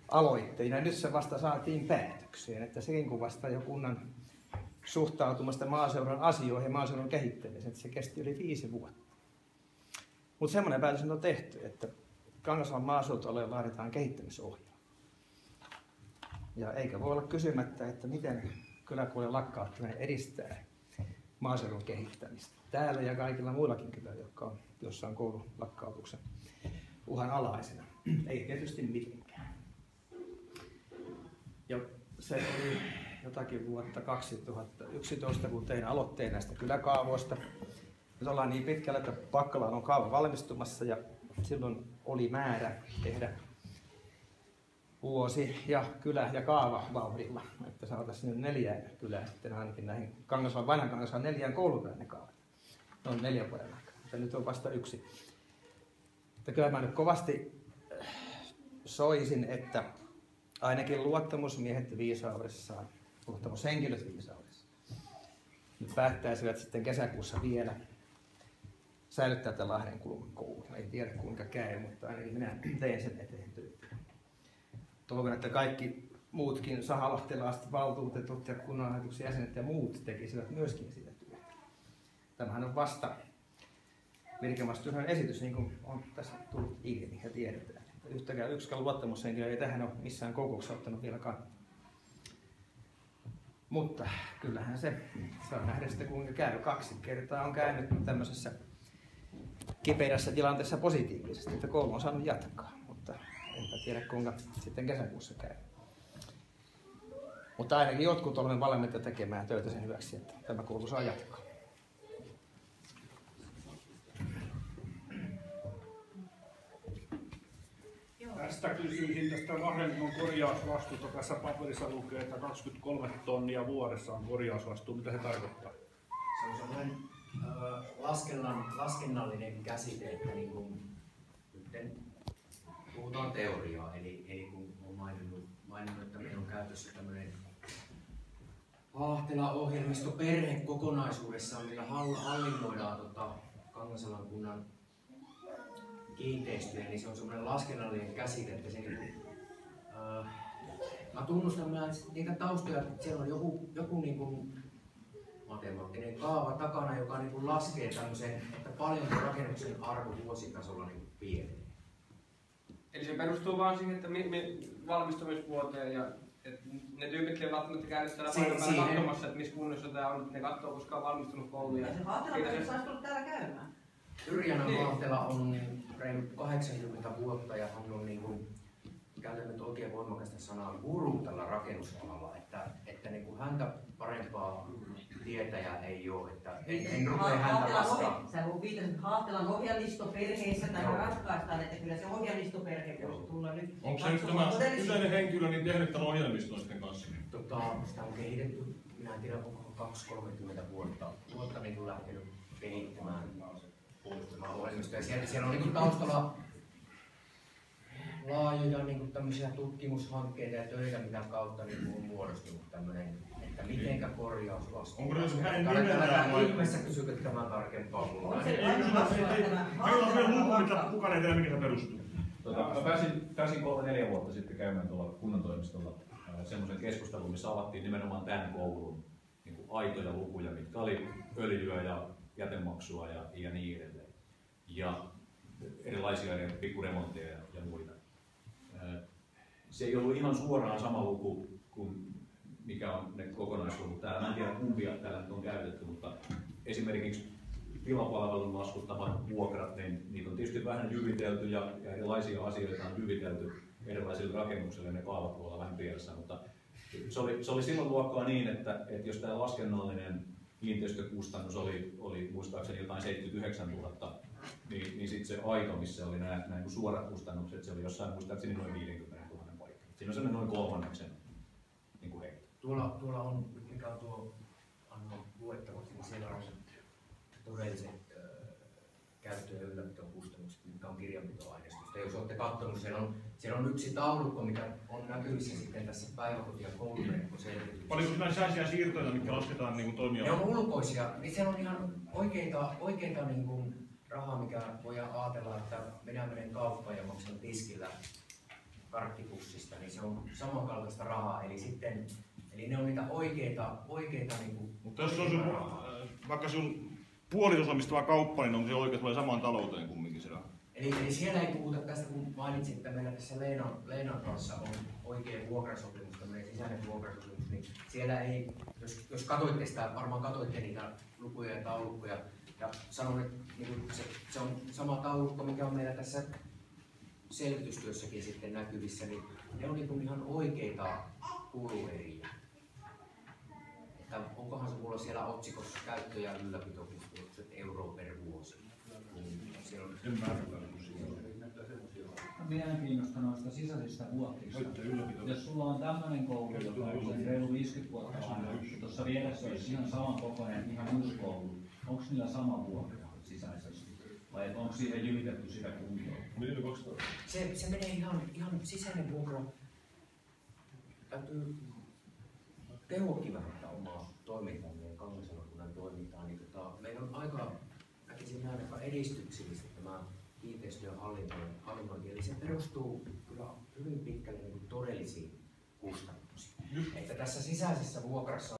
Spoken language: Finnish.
aloitteina. Ja nyt se vasta saatiin päätökseen, että sekin kuvastaa jo kunnan suhtautumasta maaseudun asioihin ja maaseudun kehittämiseen, että se kesti yli 5 vuotta. Mutta semmoinen päätös on tehty, että Kangasalan maaseutualueella laaditaan kehittämisohjelma. Ja eikä voi olla kysymättä, että miten kyläkoulujen lakkauttaminen edistää maaseudun kehittämistä. Täällä ja kaikilla muillakin kylillä, jossa on koulun lakkautuksen uhan alaisena. Ei tietysti mitenkään. Ja se oli jotakin vuotta 2011, kun tein aloitteen näistä kyläkaavoista. Nyt ollaan niin pitkällä, että Pakkalaan on kaava valmistumassa ja silloin oli määrä tehdä vuosi ja kylä ja kaava vauhdilla, että saataisiin 4 kylää sitten ainakin näihin vanhan Kangasalan 4 koulupäivänä kaavat. Noin 4 vuoden aikaa, mutta nyt on vasta 1. Mutta kyllä mä nyt kovasti soisin, että ainakin luottamusmiehet viisaudessaan, luottamushenkilöt viisaudessaan, nyt päättäisivät sitten kesäkuussa vielä säilyttää tämän Lahdenkulman koulun. Ei tiedä kuinka käy, mutta ainakin minä teen sen eteen töitä. Toivon, että kaikki muutkin sahalahtelaiset valtuutetut ja kunnanhallituksen jäsenet ja muut tekisivät myöskin sitä työtä. Tämähän on vasta virkemaastyöhön esitys, niin kuin on tässä tullut ilmi ja tiedetään. Yhtäkään yksikään luottamushenkilö ei tähän ole missään kokouksessa ottanut vielä kantaa. Mutta kyllähän se saa nähdä sitten kuinka käy. 2 kertaa on käynyt tämmöisessä kipeässä tilanteessa positiivisesti, että koulu on saanut jatkaa. Mutta enpä tiedä kuinka sitten kesäkuussa käy. Mutta ainakin jotkut olemme valmiita tekemään töitä sen hyväksi, että tämä koulu saa jatkaa. Tästä kysyisin tästä Lahdenkulman korjausvastuuta. Tässä paperissa lukee, että 23 tonnia vuodessa on korjausvastuu. Mitä se tarkoittaa? Se on sellainen laskennallinen käsite, että niin kuin, nyt puhutaan teoriaa. Eli kun olen maininnut, että meillä on käytössä tämmöinen Hahtela-ohjelmisto perhe kokonaisuudessaan, millä hallinnoidaan Kangasalan kunnan kiinteistöjä, niin se on semmoinen laskennallinen käsite, että se mä tunnustan niitä taustoja, että siellä on joku niin kuin matemaattinen kaava takana, joka niin kuin laskee tämmöisen, että paljonko rakennuksen arvo vuositasolla niin pienee. Eli se perustuu vaan siihen, että valmistumisvuoteen ja että ne tyypit ei välttämättä käydä täällä paikan päällä katsomassa, että missä kunnossa tämä on, ne katsoo, koska on valmistunut kouluun. Ja se Hahtela saisi tulla täällä käymään. Yrjänä Hahtela on reilu 80 vuotta ja hän on niin kuin, käytän nyt oikein voimakasta sanaa, guru tällä rakennusalalla, että niin kuin häntä parempaa tietäjää ei ole, että en rupea häntä vastaan. Sä viitasit Hahtelan ohjelmistoperheessä tämä ratkaistaan, että kyllä se ohjelmistoperhe voisi tulla nyt. Onko se nyt tämä kyseinen henkilö niin tehnyt tämän ohjelmiston sitten kanssa? Sitä on kehitetty, minä en tiedä onko 2-30 vuotta niin lähtenyt kehittämään ohjelmistoja. Siellä on niin taustalla laajoja niin tämmöisiä tutkimushankkeita ja töitä, mitä kautta niin on muodostunut tämmöinen, että mitenkä korjausvastuu. Onko se hänen nimeltään vai? Ihmeessä kysykö tämän tarkempaa mulle. Meillä on vielä luku, mitä kukaan ei tiedä, mikä se perustuu. Mä pääsin 3-4 vuotta sitten käymään tuolla kunnantoimistolla semmoisen keskustelun, missä avattiin nimenomaan tämän koulun niin kuin aitoja lukuja, mitkä oli öljyä ja jätemaksua ja niin edelleen. Ja erilaisia pikkuremontteja ja muita. Se ei ollut ihan suoraan sama luku kuin mikä on ne kokonaisluvut täällä. Mä en tiedä kumpia täällä on käytetty, mutta esimerkiksi tilapalvelun laskuttavat vuokrat, niin niitä on tietysti vähän jyvitelty ja erilaisia asioita on jyvitelty erilaisille rakennuksille, ne kaavat voi olla vähän pielessä, mutta se oli silloin luokkaa niin, että jos tämä laskennallinen kiinteistökustannus oli muistaakseni jotain 79 000, niin sitten se aito, missä oli nämä suorat kustannukset, se oli jossain muistaakseni noin 50 000 paikka. Siinä on sellainen noin kolmanneksen niin heitto. Tuolla on, mikä on tuo annon luettavaksi, niin siellä on todelliset käyttö- ja ylläpitokustannukset, mitkä on kirjanpitoaineistosta. Jos olette katsonut, siellä on yksi taulukko, mikä on näkyvissä sitten tässä päiväkoti- ja kouluverkkoselvityksessä. Paljonko siinä sisäisiä siirtoja, mitkä lasketaan niin toimijoille? Ne on ulkoisia, niin siellä on ihan oikeita niin kuin rahaa, mikä voidaan ajatella, että minä menen kauppaan ja maksan tiskillä 8,50 karkkipussista, niin se on samankaltaista rahaa. Eli ne on niitä oikeita niinku, Mutta jos on sun, vaikka sun puolisosa omistava kauppa, niin onko se oikein tulee samaan talouteen kumminkin siellä? Eli siellä ei puhuta tästä, kun mainitsin, että meillä tässä Leenan kanssa on oikea vuokrasopimus, tämmöinen sisäinen vuokrasopimus, niin siellä ei, jos katsoitte sitä, varmaan katsoitte niitä lukuja ja taulukkoja, ja sanon, että niin se on sama taulukko, mikä on meillä tässä selvitystyössäkin sitten näkyvissä, niin ne on niin ihan oikeita kulueriä. Että onkohan se mulla siellä otsikossa käyttö- ja ylläpitokustannukset euroa per vuosi. Niin siellä on Minä kiinnostan noista sisäisistä vuokrista. Jos sulla on tämmöinen koulu, joka on reilu 50 vuotta vanha, tuossa vieressä olisi ihan saman kokoinen, ihan uusi koulu. Onko niillä sama vuokra sisäisesti? Vai onko siihen jyvitetty sitä kuntoa? Se menee ihan sisäinen vuokra. Täytyy kehuakin vähän omaa toimintaa, meidän kansallisvaliokunnan toimintaa. Niin meillä on aika edistyksellistä tämä kiinteistöjen hallinnointi, eli se perustuu kyllä hyvin pitkälle niin todellisiin kustannuksiin. Että tässä sisäisessä vuokrassa